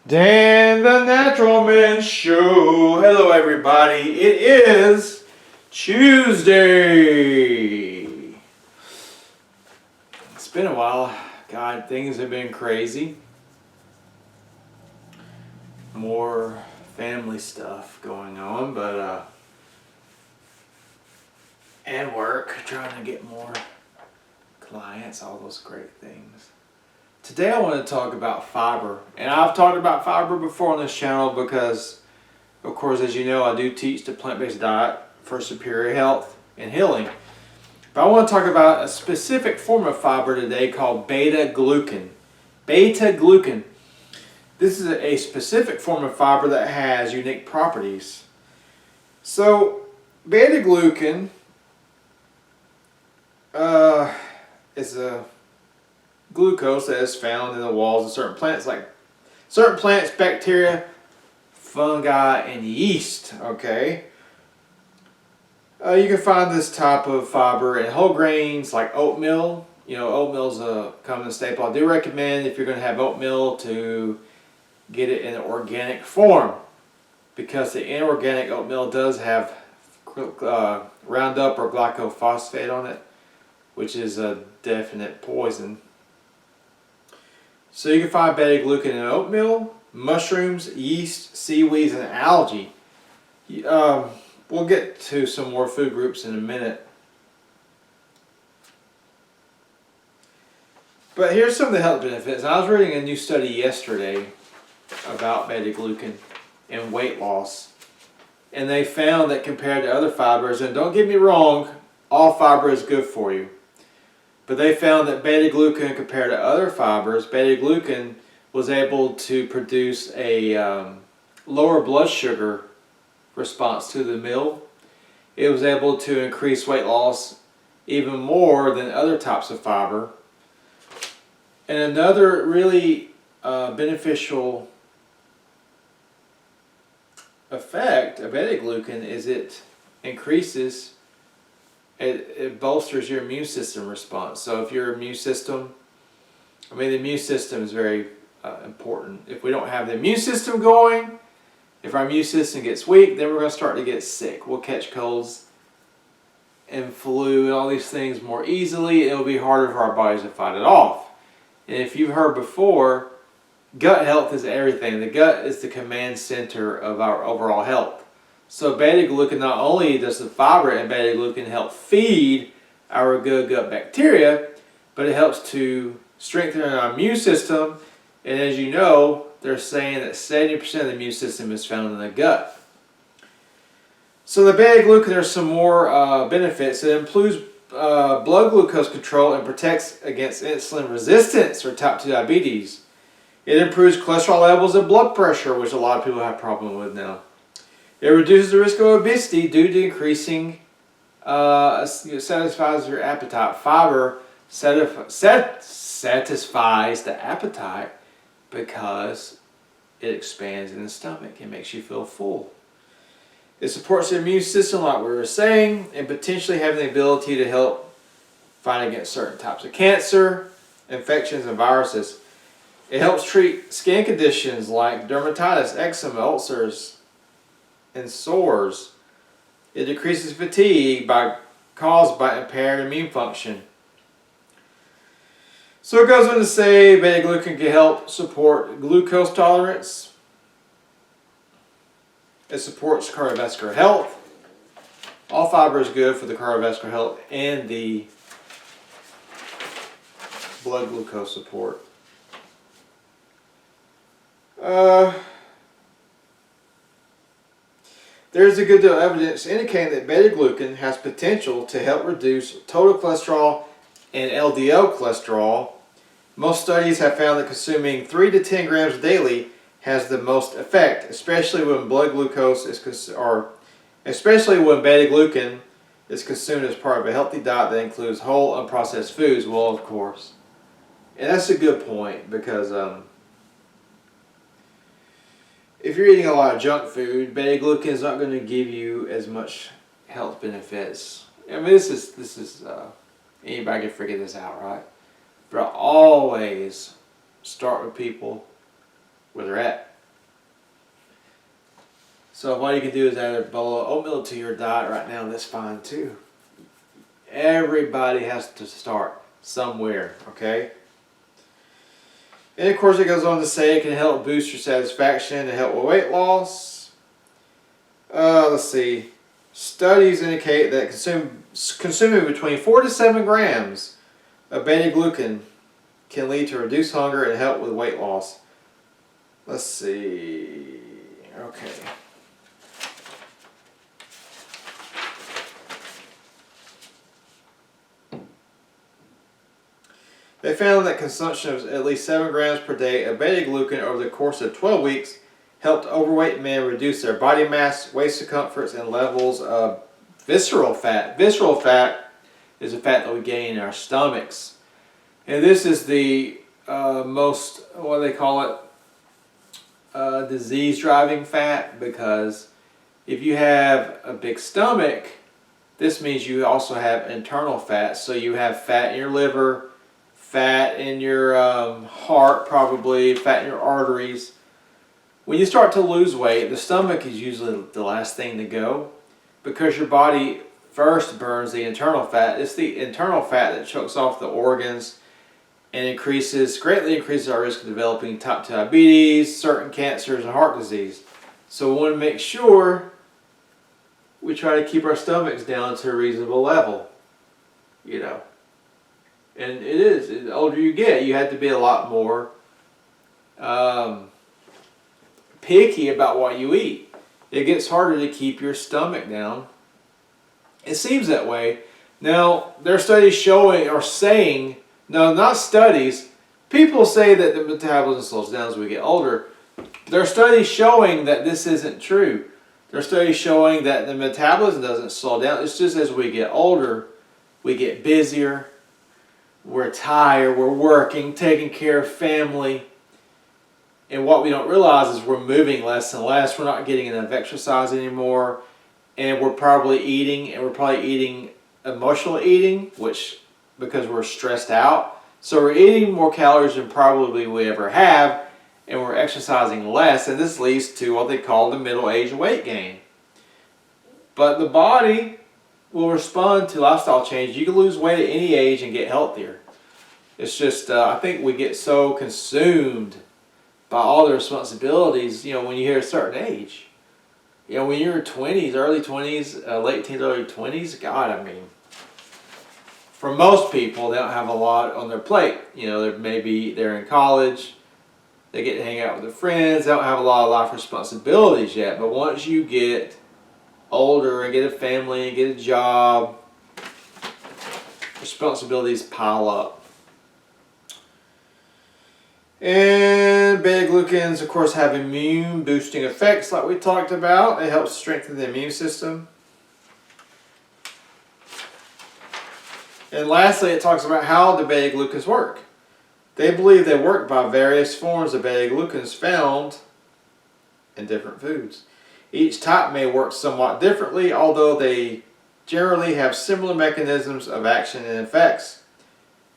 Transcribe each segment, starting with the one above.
Dan the Natural Man Show. Hello, everybody. It is Tuesday. It's been a while. God, things have been crazy. More family stuff going on, but and work, trying to get more clients, all those great things. Today I want to talk about fiber, and I've talked about fiber before on this channel because, of course, as you know, I do teach the plant-based diet for superior health and healing. But I want to talk about a specific form of fiber today called beta-glucan. Beta-glucan. This is a specific form of fiber that has unique properties. So, beta-glucan is a glucose that is found in the walls of certain plants, bacteria, fungi, and yeast. Okay, you can find this type of fiber in whole grains like oatmeal. You know, oatmeal is a common staple. I do recommend, if you're going to have oatmeal, to get it in an organic form, because the inorganic oatmeal does have Roundup or glyphosate on it, which is a definite poison. So you can find beta-glucan in oatmeal, mushrooms, yeast, seaweeds, and algae. We'll get to some more food groups in a minute. But here's some of the health benefits. I was reading a new study yesterday about beta-glucan and weight loss. And they found that compared to other fibers, and don't get me wrong, all fiber is good for you. But they found that beta-glucan, compared to other fibers, beta-glucan was able to produce a lower blood sugar response to the meal. It was able to increase weight loss even more than other types of fiber. And another really beneficial effect of beta-glucan is it increases, it bolsters your immune system response. So if your immune system, the immune system is very important. If we don't have the immune system going, if our immune system gets weak, then we're going to start to get sick. We'll catch colds and flu and all these things more easily. It'll be harder for our bodies to fight it off. And if you've heard before, gut health is everything. The gut is the command center of our overall health. So beta-glucan, not only does the fiber in beta-glucan help feed our good gut bacteria, but it helps to strengthen our immune system. And as you know, they're saying that 70% of the immune system is found in the gut. So the beta-glucan, there's some more benefits. It improves blood glucose control and protects against insulin resistance or type 2 diabetes. It improves cholesterol levels and blood pressure, which a lot of people have problems with now. It reduces the risk of obesity due to increasing, satisfies your appetite. Fiber satisfies the appetite because it expands in the stomach and makes you feel full. It supports the immune system, like we were saying, and potentially having the ability to help fight against certain types of cancer, infections, and viruses. It helps treat skin conditions like dermatitis, eczema, ulcers, and sores. It decreases fatigue caused by impaired immune function. So it goes on to say beta-glucan can help support glucose tolerance. It supports cardiovascular health. All fiber is good for the cardiovascular health and the blood glucose support. There's a good deal of evidence indicating that beta-glucan has potential to help reduce total cholesterol and LDL cholesterol. Most studies have found that consuming 3 to 10 grams daily has the most effect, especially when beta-glucan is consumed as part of a healthy diet that includes whole unprocessed foods. Well, of course, and that's a good point, because if you're eating a lot of junk food, beta-glucan is not going to give you as much health benefits. This is anybody can figure this out, right? But I always start with people where they're at. So all you can do is add a bowl of oatmeal to your diet right now, and that's fine too. Everybody has to start somewhere, okay? And of course it goes on to say it can help boost your satisfaction and help with weight loss. Let's see. Studies indicate that consuming between 4 to 7 grams of beta-glucan can lead to reduced hunger and help with weight loss. Let's see. Okay. They found that consumption of at least 7 grams per day of beta-glucan over the course of 12 weeks helped overweight men reduce their body mass, waist circumference, and levels of visceral fat. Visceral fat is the fat that we gain in our stomachs. And this is the most, what do they call it, disease-driving fat, because if you have a big stomach, this means you also have internal fat. So you have fat in your liver, fat in your heart probably, fat in your arteries. When you start to lose weight, the stomach is usually the last thing to go, because your body first burns the internal fat. It's the internal fat that chokes off the organs and greatly increases our risk of developing type 2 diabetes, certain cancers, and heart disease. So we want to make sure we try to keep our stomachs down to a reasonable level, you know. And it is, the older you get, you have to be a lot more picky about what you eat. It gets harder to keep your stomach down. It seems that way. Now, there are studies showing or saying, no, not studies, people say that the metabolism slows down as we get older. There are studies showing that this isn't true. There are studies showing that the metabolism doesn't slow down. It's just as we get older, we get busier, we're tired, we're working, taking care of family. And what we don't realize is we're moving less and less. We're not getting enough exercise anymore. And we're probably eating emotional eating, which, because we're stressed out. So we're eating more calories than probably we ever have, and we're exercising less, and this leads to what they call the middle-aged weight gain. But the body will respond to lifestyle change. You can lose weight at any age and get healthier. It's just, I think we get so consumed by all the responsibilities, you know, when you hit a certain age. You know, when you're 20s, early 20s, late teens, early 20s, God, I mean, for most people, they don't have a lot on their plate. You know, they're in college, they get to hang out with their friends, they don't have a lot of life responsibilities yet. But once you get older and get a family and get a job, responsibilities pile up. And beta-glucans, of course, have immune boosting effects like we talked about. It helps strengthen the immune system. And lastly, it talks about how the beta-glucans work. They believe they work by various forms of beta-glucans found in different foods. Each type may work somewhat differently, although they generally have similar mechanisms of action and effects.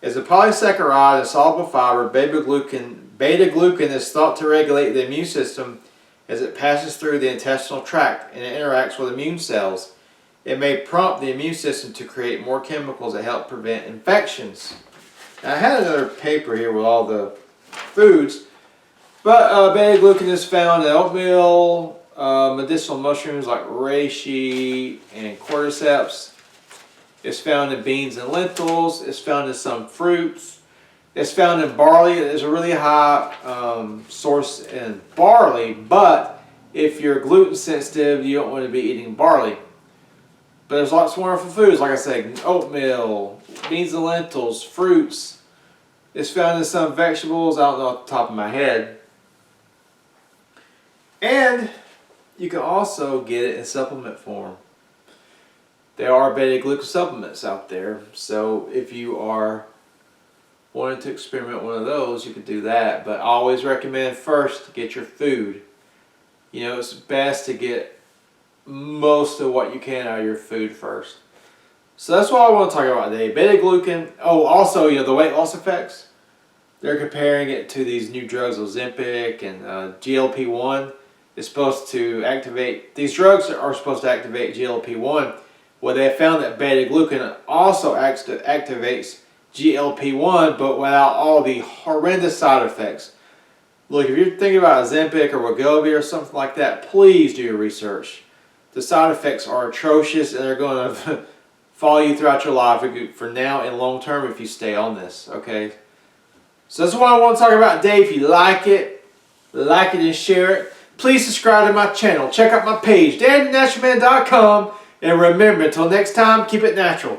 As a polysaccharide and soluble fiber, beta-glucan is thought to regulate the immune system as it passes through the intestinal tract and it interacts with immune cells. It may prompt the immune system to create more chemicals that help prevent infections. Now, I had another paper here with all the foods, but beta-glucan is found in oatmeal, medicinal mushrooms like reishi and cordyceps. It's found in beans and lentils. It's found in some fruits. It's found in barley. There's a really high source in barley, but if you're gluten sensitive, you don't want to be eating barley. But there's lots of wonderful foods, like I said, oatmeal, beans and lentils, fruits. It's found in some vegetables, I don't know off the top of my head. And you can also get it in supplement form. There are beta-glucan supplements out there, so if you are wanting to experiment one of those, you could do that. But I always recommend first to get your food. You know, it's best to get most of what you can out of your food first. So that's what I want to talk about today. Beta-glucan. Oh, also, you know, the weight loss effects. They're comparing it to these new drugs, Ozempic and GLP-1. is supposed to activate, these drugs are supposed to activate GLP-1. Well, they found that beta-glucan also activates GLP-1, but without all the horrendous side effects. Look, if you're thinking about Ozempic or Wegovy or something like that, please do your research. The side effects are atrocious, and they're going to follow you throughout your life for now and long term if you stay on this, okay? So that's what I want to talk about today. If you like it and share it. Please subscribe to my channel. Check out my page, DanTheNaturalMan.com. And remember, until next time, keep it natural.